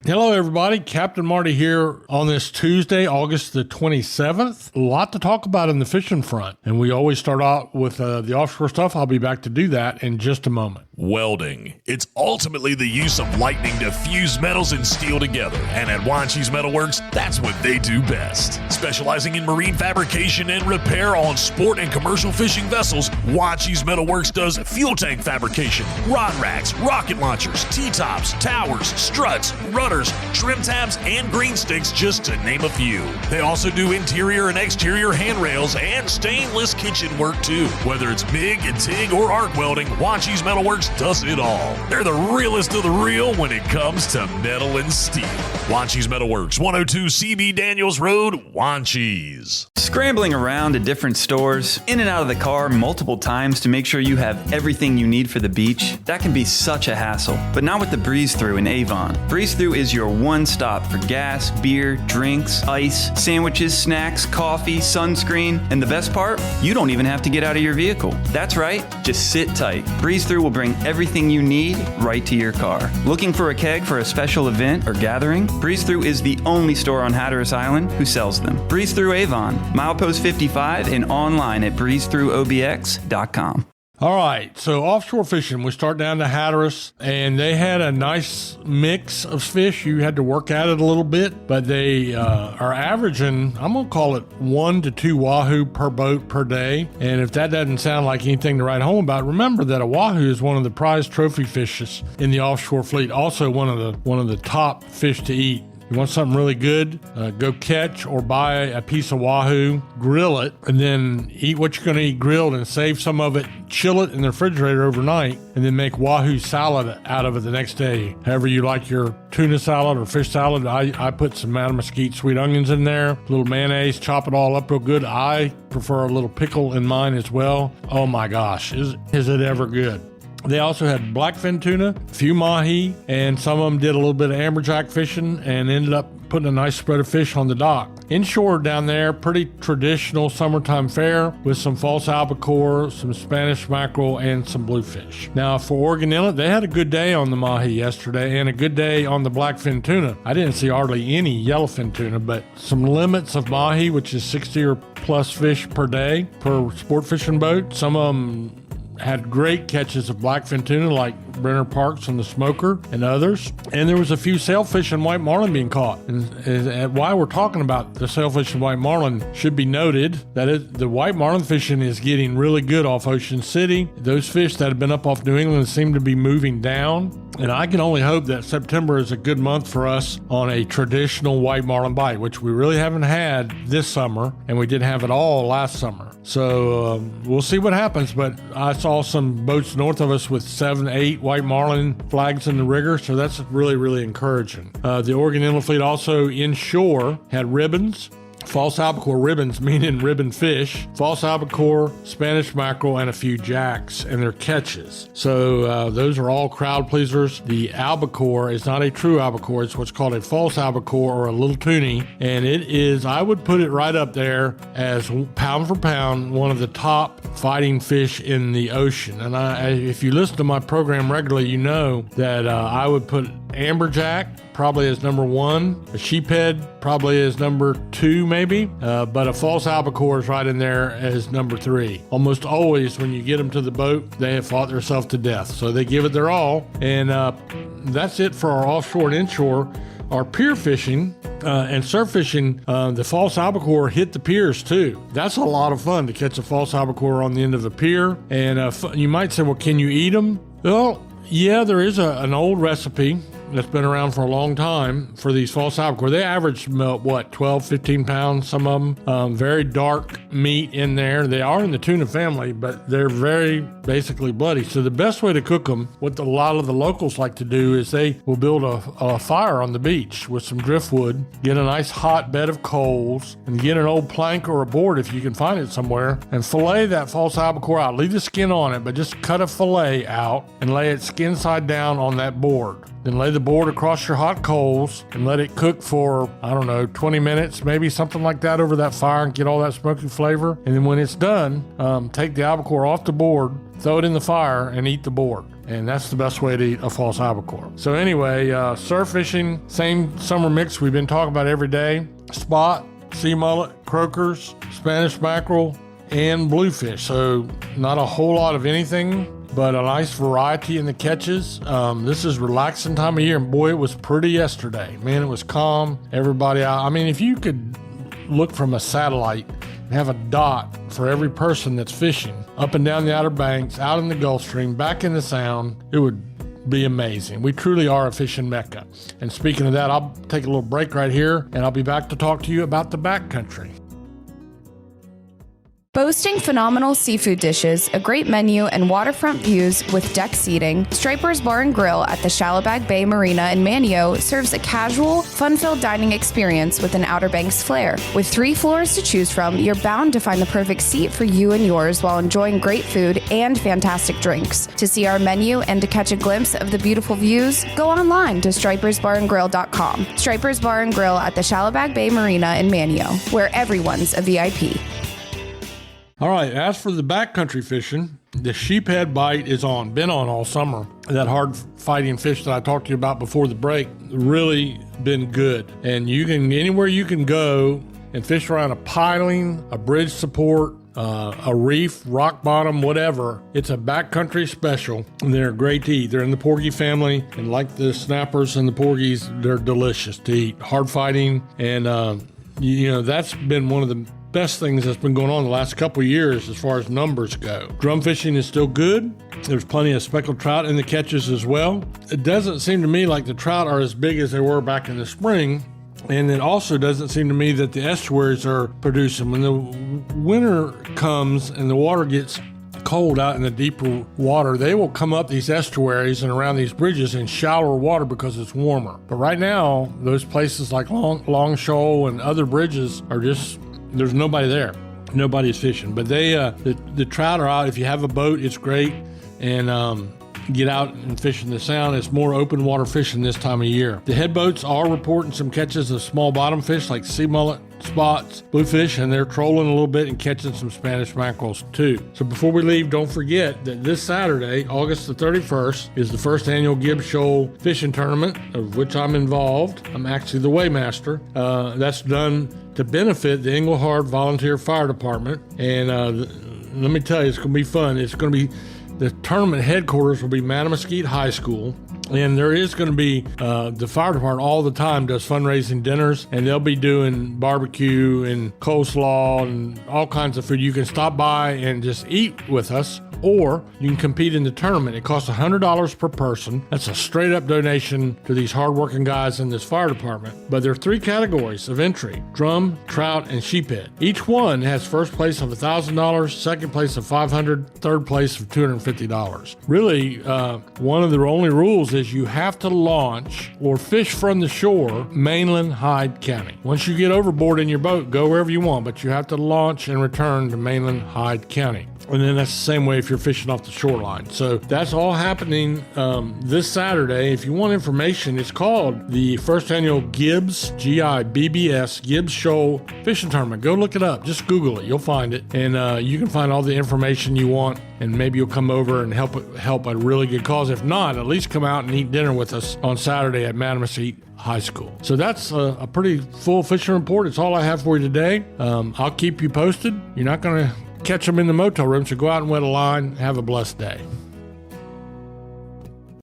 Hello, everybody. Captain Marty here on this Tuesday, August the 27th. A lot to talk about in the fishing front, and we always start out with the offshore stuff. I'll be back to do that in just a moment. Welding. It's ultimately the use of lightning to fuse metals and steel together. And at Wanchie's Metalworks, that's what they do best. Specializing in marine fabrication and repair on sport and commercial fishing vessels, Wanchie's Metalworks does fuel tank fabrication, rod racks, rocket launchers, T-tops, towers, struts, rudders, trim tabs, and green sticks, just to name a few. They also do interior and exterior handrails and stainless kitchen work too. Whether it's MIG and TIG or arc welding, Wanchie's Metalworks does it all. They're the realest of the real when it comes to metal and steel. Wanchie's Metalworks, 102 CB Daniels Road, Wanchie's. Scrambling around to different stores, in and out of the car multiple times to make sure you have everything you need for the beach, that can be such a hassle. But not with the Breeze Through in Avon. Breeze Through is your one stop for gas, beer, drinks, ice, sandwiches, snacks, coffee, sunscreen, and the best part? You don't even have to get out of your vehicle. That's right, just sit tight. Breeze Through will bring everything you need right to your car. Looking for a keg for a special event or gathering? Breeze Through is the only store on Hatteras Island who sells them. Breeze Through Avon, milepost 55, and online at breezethroughobx.com. All right, so offshore fishing, we start down to Hatteras, and they had a nice mix of fish. You had to work at it a little bit, but they are averaging, I'm going to call it 1 to 2 wahoo per boat per day. And if that doesn't sound like anything to write home about, remember that a wahoo is one of the prized trophy fishes in the offshore fleet, also one of the top fish to eat. You want something really good, go catch or buy a piece of wahoo, grill it, and then eat what you're going to eat grilled and save some of it, chill it in the refrigerator overnight, and then make wahoo salad out of it the next day. However you like your tuna salad or fish salad, I put some Madame Mesquite sweet onions in there, a little mayonnaise, chop it all up real good. I prefer a little pickle in mine as well. Oh my gosh, is it ever good. They also had blackfin tuna, a few mahi, and some of them did a little bit of amberjack fishing and ended up putting a nice spread of fish on the dock. Inshore down there, pretty traditional summertime fare with some false albacore, some Spanish mackerel, and some bluefish. Now for Oregon Inlet, they had a good day on the mahi yesterday and a good day on the blackfin tuna. I didn't see hardly any yellowfin tuna, but some limits of mahi, which is 60 or plus fish per day per sport fishing boat. Some of them had great catches of blackfin tuna like Brenner Parks and the Smoker and others. And there was a few sailfish and white marlin being caught. And while we're talking about the sailfish and white marlin, should be noted that the white marlin fishing is getting really good off Ocean City. Those fish that have been up off New England seem to be moving down. And I can only hope that September is a good month for us on a traditional white marlin bite, which we really haven't had this summer, and we didn't have it all last summer. So we'll see what happens, but I saw some boats north of us with 7, 8 white marlin flags in the rigger, so that's really, really encouraging. The Oregon Inlet Fleet also inshore had ribbons. False albacore ribbons, meaning ribbon fish, false albacore, Spanish mackerel, and a few jacks and their catches. So those are all crowd pleasers. The albacore is not a true albacore. It's what's called a false albacore or a little toonie. And it is, I would put it right up there as pound for pound, one of the top fighting fish in the ocean. And if you listen to my program regularly, you know that I would put amberjack probably as number 1, a sheephead probably as number 2 maybe, but a false albacore is right in there as number 3. Almost always when you get them to the boat, they have fought themselves to death, so they give it their all. And that's it for our offshore and inshore. Our pier fishing and surf fishing, the false albacore hit the piers too. That's a lot of fun to catch a false albacore on the end of a pier. And you might say, well, can you eat them? Well, yeah, there is an old recipe that's been around for a long time for these false albacore. They average, 12, 15 pounds, some of them. Very dark meat in there. They are in the tuna family, but they're very basically bloody. So the best way to cook them, what a lot of the locals like to do, is they will build a fire on the beach with some driftwood, get a nice hot bed of coals, and get an old plank or a board if you can find it somewhere, and fillet that false albacore out. Leave the skin on it, but just cut a fillet out and lay it skin side down on that board. Then lay the board across your hot coals and let it cook for, 20 minutes, maybe something like that over that fire and get all that smoky flavor. And then when it's done, take the albacore off the board, throw it in the fire, and eat the board. and that's the best way to eat a false albacore. So anyway, surf fishing, same summer mix we've been talking about every day. Spot, sea mullet, croakers, Spanish mackerel, and bluefish. So not a whole lot of anything, but a nice variety in the catches. This is relaxing time of year, and boy, it was pretty yesterday. Man, it was calm. Everybody out. I mean, if you could look from a satellite and have a dot for every person that's fishing up and down the Outer Banks, out in the Gulf Stream, back in the Sound, it would be amazing. We truly are a fishing mecca. And speaking of that, I'll take a little break right here, and I'll be back to talk to you about the backcountry. Boasting phenomenal seafood dishes, a great menu, and waterfront views with deck seating, Striper's Bar and Grill at the Shallowbag Bay Marina in Manio serves a casual, fun-filled dining experience with an Outer Banks flair. With 3 floors to choose from, you're bound to find the perfect seat for you and yours while enjoying great food and fantastic drinks. To see our menu and to catch a glimpse of the beautiful views, go online to stripersbarandgrill.com. Striper's Bar and Grill at the Shallowbag Bay Marina in Manio, where everyone's a VIP. All right, as for the backcountry fishing, the sheephead bite is on, been on all summer. That hard fighting fish that I talked to you about before the break, really been good. And you can, anywhere you can go and fish around a piling, a bridge support, a reef, rock bottom, whatever, it's a backcountry special, and they're great to eat. They're in the porgy family, and like the snappers and the porgies, they're delicious to eat. Hard fighting, and that's been one of the best things that's been going on the last couple of years as far as numbers go. Drum fishing is still good. There's plenty of speckled trout in the catches as well. It doesn't seem to me like the trout are as big as they were back in the spring. And it also doesn't seem to me that the estuaries are producing. When the winter comes and the water gets cold out in the deeper water, they will come up these estuaries and around these bridges in shallower water because it's warmer. But right now, those places like Long Shoal and other bridges are just, there's nobody there. Nobody's fishing. But they, the trout are out. If you have a boat, it's great. And get out and fish in the Sound. It's more open water fishing this time of year. The head boats are reporting some catches of small bottom fish like sea mullet, spots, bluefish, and they're trolling a little bit and catching some Spanish mackerels too. So before we leave, don't forget that this Saturday, August the 31st, is the first annual Gibbs Shoal Fishing Tournament, of which I'm involved. I'm actually the weighmaster. That's done to benefit the Englehart Volunteer Fire Department. And let me tell you, it's going to be fun. It's going to be, the tournament headquarters will be Mattamuskeet High School. And there is going to be, the fire department all the time does fundraising dinners, and they'll be doing barbecue and coleslaw and all kinds of food. You can stop by and just eat with us, or you can compete in the tournament. It costs $100 per person. That's a straight up donation to these hardworking guys in this fire department. But there are 3 categories of entry: drum, trout, and sheephead. Each one has first place of $1,000, second place of $500, third place of $250. Really, one of the only rules is you have to launch or fish from the shore, mainland Hyde County. Once you get overboard in your boat, go wherever you want, but you have to launch and return to mainland Hyde County. And then that's the same way if you're fishing off the shoreline. So that's all happening this Saturday. If you want information, it's called the first annual Gibbs, Gibbs, Gibbs Shoal Fishing Tournament. Go look it up. Just Google it. You'll find it. And you can find all the information you want, and maybe you'll come over and help a really good cause. If not, at least come out and eat dinner with us on Saturday at Mattamuskeet High School. So that's a pretty full fishing report. It's all I have for you today. I'll keep you posted. You're not going to catch them in the motel room, so go out and wet a line. Have a blessed day.